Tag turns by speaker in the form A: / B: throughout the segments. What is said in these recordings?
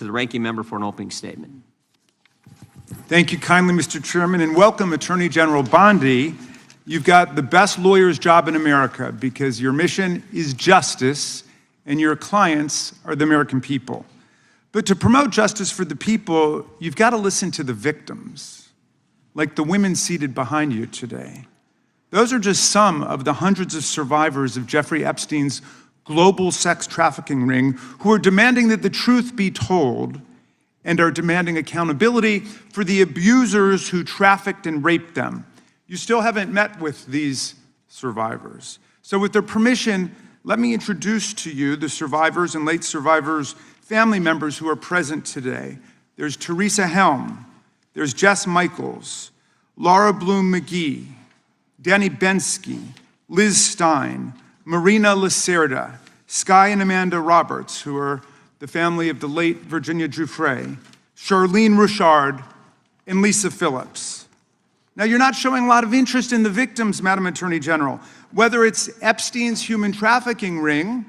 A: To the ranking member for an opening statement.
B: Thank you kindly, Mr. Chairman, and welcome Attorney General Bondi. You've got the best lawyer's job in America because your mission is justice and your clients are the American people. But to promote justice for the people, you've got to listen to the victims, like the women seated behind you today. Those are just some of the hundreds of survivors of Jeffrey Epstein's global sex trafficking ring who are demanding that the truth be told and are demanding accountability for the abusers who trafficked and raped them. You still haven't met with these survivors. So with their permission, let me introduce to you the survivors and late survivors' family members who are present today. There's Teresa Helm, there's Jess Michaels, Laura Bloom McGee, Danny Bensky, Liz Stein, Marina Lacerda, Sky and Amanda Roberts, who are the family of the late Virginia Giuffre, Charlene Richard, and Lisa Phillips. Now, you're not showing a lot of interest in the victims, Madam Attorney General, whether it's Epstein's human trafficking ring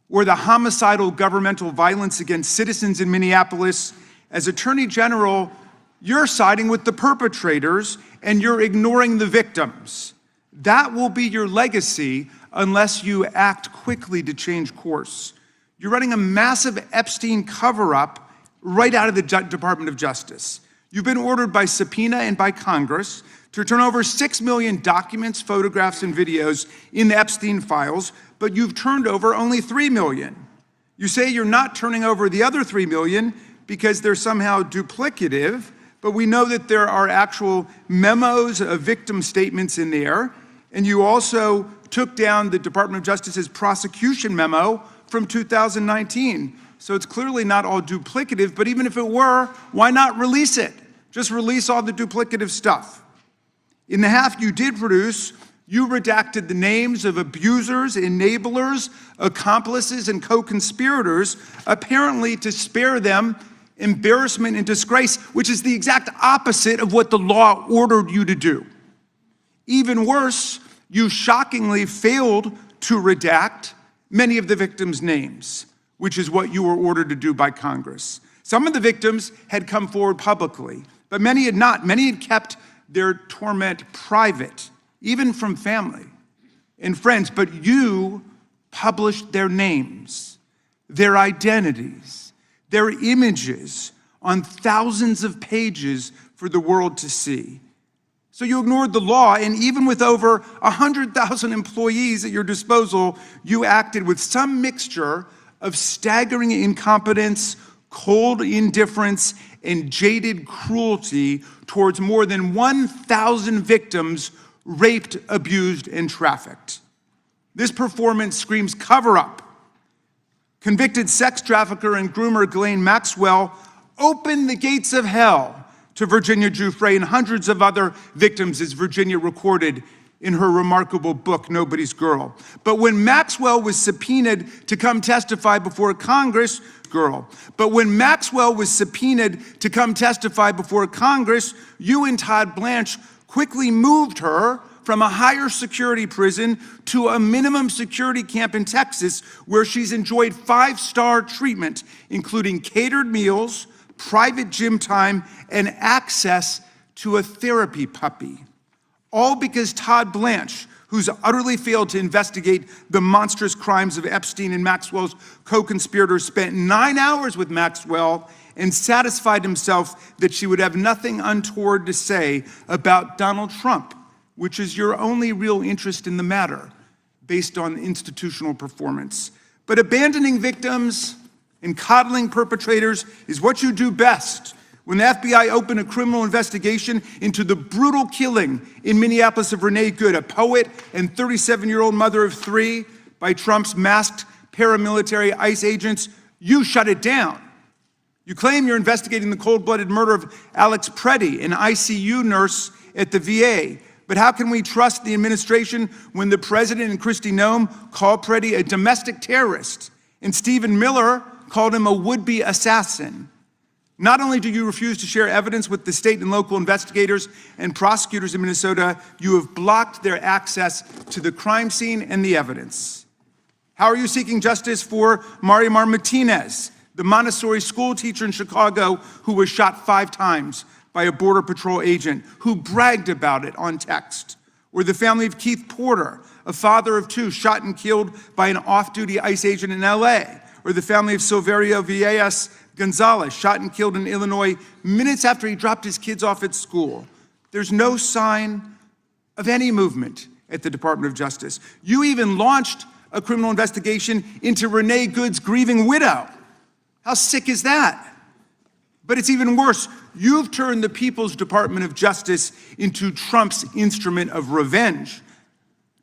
B: or the homicidal governmental violence against citizens in Minneapolis. As Attorney General, you're siding with the perpetrators and you're ignoring the victims. That will be your legacy unless you act quickly to change course. You're running a massive Epstein cover-up right out of the Department of Justice. You've been ordered by subpoena and by Congress to turn over 6 million documents, photographs, and videos in the Epstein files, but you've turned over only 3 million. You say you're not turning over the other 3 million because they're somehow duplicative, but we know that there are actual memos of victim statements in there, and you also took down the Department of Justice's prosecution memo from 2019. So it's clearly not all duplicative, but even if it were, why not release it? Just release all the duplicative stuff. In the half you did produce, you redacted the names of abusers, enablers, accomplices, and co-conspirators, apparently to spare them embarrassment and disgrace, which is the exact opposite of what the law ordered you to do. Even worse, you shockingly failed to redact many of the victims' names, which is what you were ordered to do by Congress. Some of the victims had come forward publicly, but many had not. Many had kept their torment private, even from family and friends, but you published their names, their identities, their images on thousands of pages for the world to see. So you ignored the law, and even with over 100,000 employees at your disposal, you acted with some mixture of staggering incompetence, cold indifference, and jaded cruelty towards more than 1,000 victims raped, abused, and trafficked. This performance screams cover-up. Convicted sex trafficker and groomer Ghislaine Maxwell opened the gates of hell to Virginia Giuffre and hundreds of other victims, as Virginia recorded in her remarkable book, Nobody's Girl. But when Maxwell was subpoenaed to come testify before Congress, you and Todd Blanche quickly moved her from a higher security prison to a minimum security camp in Texas, where she's enjoyed 5-star treatment, including catered meals, private gym time, and access to a therapy puppy. All because Todd Blanche, who's utterly failed to investigate the monstrous crimes of Epstein and Maxwell's co-conspirators, spent 9 hours with Maxwell and satisfied himself that she would have nothing untoward to say about Donald Trump, which is your only real interest in the matter, based on institutional performance. But abandoning victims and coddling perpetrators is what you do best. When the FBI opened a criminal investigation into the brutal killing in Minneapolis of Renee Good, a poet and 37-year-old mother of 3, by Trump's masked paramilitary ICE agents, you shut it down. You claim you're investigating the cold-blooded murder of Alex Preddy, an ICU nurse at the VA. But how can we trust the administration when the president and Kristi Noem called Preddy a domestic terrorist and Stephen Miller called him a would-be assassin? Not only do you refuse to share evidence with the state and local investigators and prosecutors in Minnesota, you have blocked their access to the crime scene and the evidence. How are you seeking justice for Marimar Martinez, the Montessori school teacher in Chicago who was shot 5 times by a Border Patrol agent who bragged about it on text, or the family of Keith Porter, a father of 2 shot and killed by an off-duty ICE agent in LA, or the family of Silverio Villegas Gonzalez, shot and killed in Illinois minutes after he dropped his kids off at school. There's no sign of any movement at the Department of Justice. You even launched a criminal investigation into Renee Good's grieving widow. How sick is that? But it's even worse. You've turned the People's Department of Justice into Trump's instrument of revenge.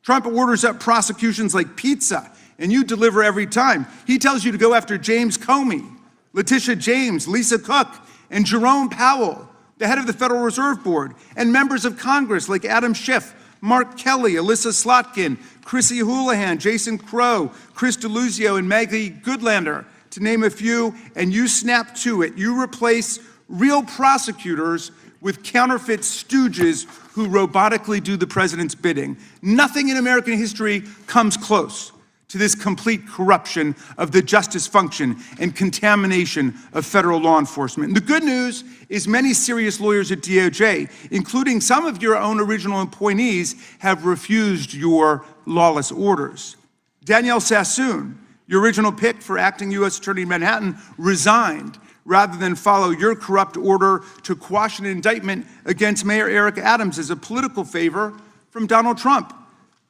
B: Trump orders up prosecutions like pizza, and you deliver every time. He tells you to go after James Comey, Letitia James, Lisa Cook, and Jerome Powell, the head of the Federal Reserve Board, and members of Congress like Adam Schiff, Mark Kelly, Alyssa Slotkin, Chrissy Houlihan, Jason Crow, Chris Deluzio, and Maggie Goodlander, to name a few, and you snap to it. You replace real prosecutors with counterfeit stooges who robotically do the president's bidding. Nothing in American history comes close to this complete corruption of the justice function and contamination of federal law enforcement. And the good news is many serious lawyers at DOJ, including some of your own original appointees, have refused your lawless orders. Danielle Sassoon, your original pick for acting U.S. Attorney in Manhattan, resigned rather than follow your corrupt order to quash an indictment against Mayor Eric Adams as a political favor from Donald Trump.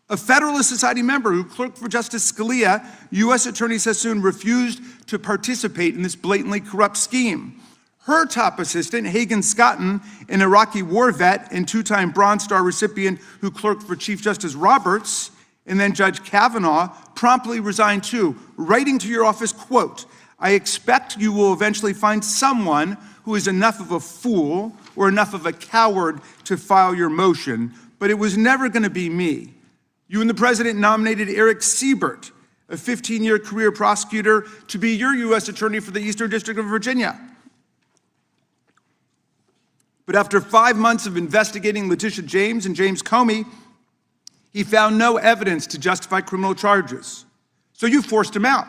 B: A Federalist Society member who clerked for Justice Scalia, U.S. Attorney Sassoon refused to participate in this blatantly corrupt scheme. Her top assistant, Hagan Scotton, an Iraqi war vet and 2-time Bronze Star recipient who clerked for Chief Justice Roberts, and then Judge Kavanaugh, promptly resigned too, writing to your office, quote, "I expect you will eventually find someone who is enough of a fool or enough of a coward to file your motion, but it was never going to be me." You and the president nominated Eric Siebert, a 15-year career prosecutor, to be your U.S. attorney for the Eastern District of Virginia. But after 5 months of investigating Letitia James and James Comey, he found no evidence to justify criminal charges. So you forced him out.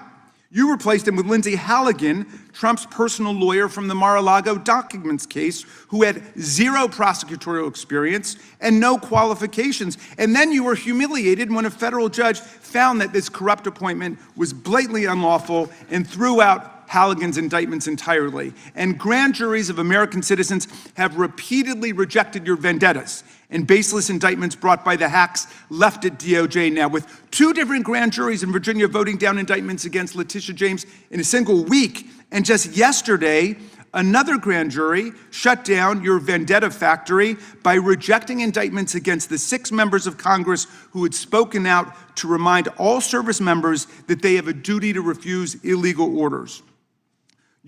B: You replaced him with Lindsay Halligan, Trump's personal lawyer from the Mar-a-Lago documents case, who had 0 prosecutorial experience and no qualifications. And then you were humiliated when a federal judge found that this corrupt appointment was blatantly unlawful and threw out Halligan's indictments entirely. And grand juries of American citizens have repeatedly rejected your vendettas and baseless indictments brought by the hacks left at DOJ now, with 2 different grand juries in Virginia voting down indictments against Letitia James in a single week. And just yesterday, another grand jury shut down your vendetta factory by rejecting indictments against the 6 members of Congress who had spoken out to remind all service members that they have a duty to refuse illegal orders.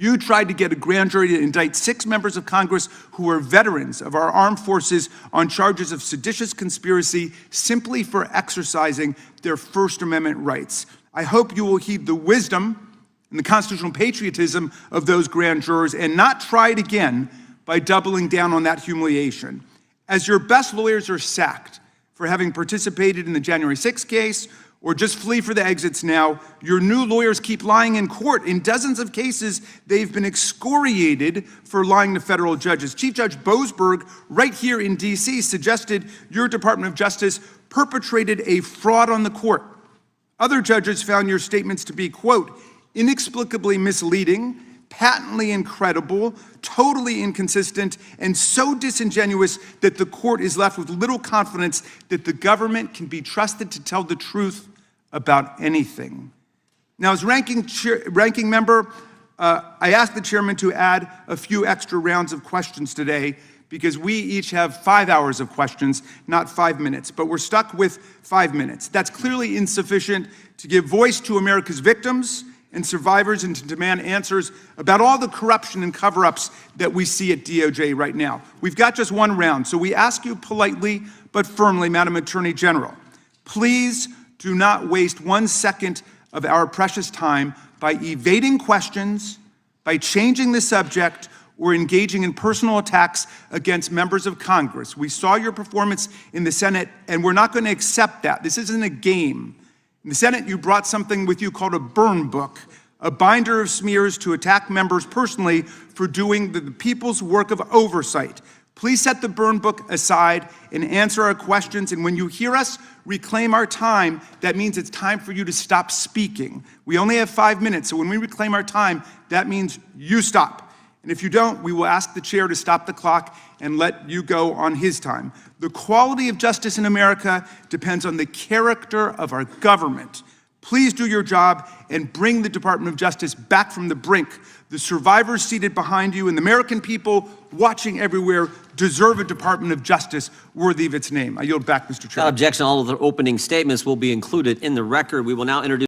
B: You tried to get a grand jury to indict 6 members of Congress who are veterans of our armed forces on charges of seditious conspiracy simply for exercising their First Amendment rights. I hope you will heed the wisdom and the constitutional patriotism of those grand jurors and not try it again by doubling down on that humiliation. As your best lawyers are sacked for having participated in the January 6th case, or just flee for the exits now, your new lawyers keep lying in court. In dozens of cases, they've been excoriated for lying to federal judges. Chief Judge Boasberg, right here in D.C., suggested your Department of Justice perpetrated a fraud on the court. Other judges found your statements to be, quote, inexplicably misleading, patently incredible, totally inconsistent, and so disingenuous that the court is left with little confidence that the government can be trusted to tell the truth about anything. Now, as ranking member, I asked the chairman to add a few extra rounds of questions today because we each have 5 hours of questions, not 5 minutes, but we're stuck with 5 minutes. That's clearly insufficient to give voice to America's victims and survivors and to demand answers about all the corruption and cover-ups that we see at DOJ right now. We've got just 1 round, so we ask you politely but firmly, Madam Attorney General, please do not waste 1 second of our precious time by evading questions, by changing the subject, or engaging in personal attacks against members of Congress. We saw your performance in the Senate, and we're not going to accept that. This isn't a game. In the Senate, you brought something with you called a burn book, a binder of smears to attack members personally for doing the people's work of oversight. Please set the burn book aside and answer our questions. And when you hear us reclaim our time, that means it's time for you to stop speaking. We only have 5 minutes, so when we reclaim our time, that means you stop. And if you don't, we will ask the chair to stop the clock and let you go on his time. The quality of justice in America depends on the character of our government. Please do your job and bring the Department of Justice back from the brink. The survivors seated behind you and the American people watching everywhere deserve a Department of Justice worthy of its name. I yield back, Mr. Chairman.
A: Without objection, all of the opening statements will be included in the record. We will now introduce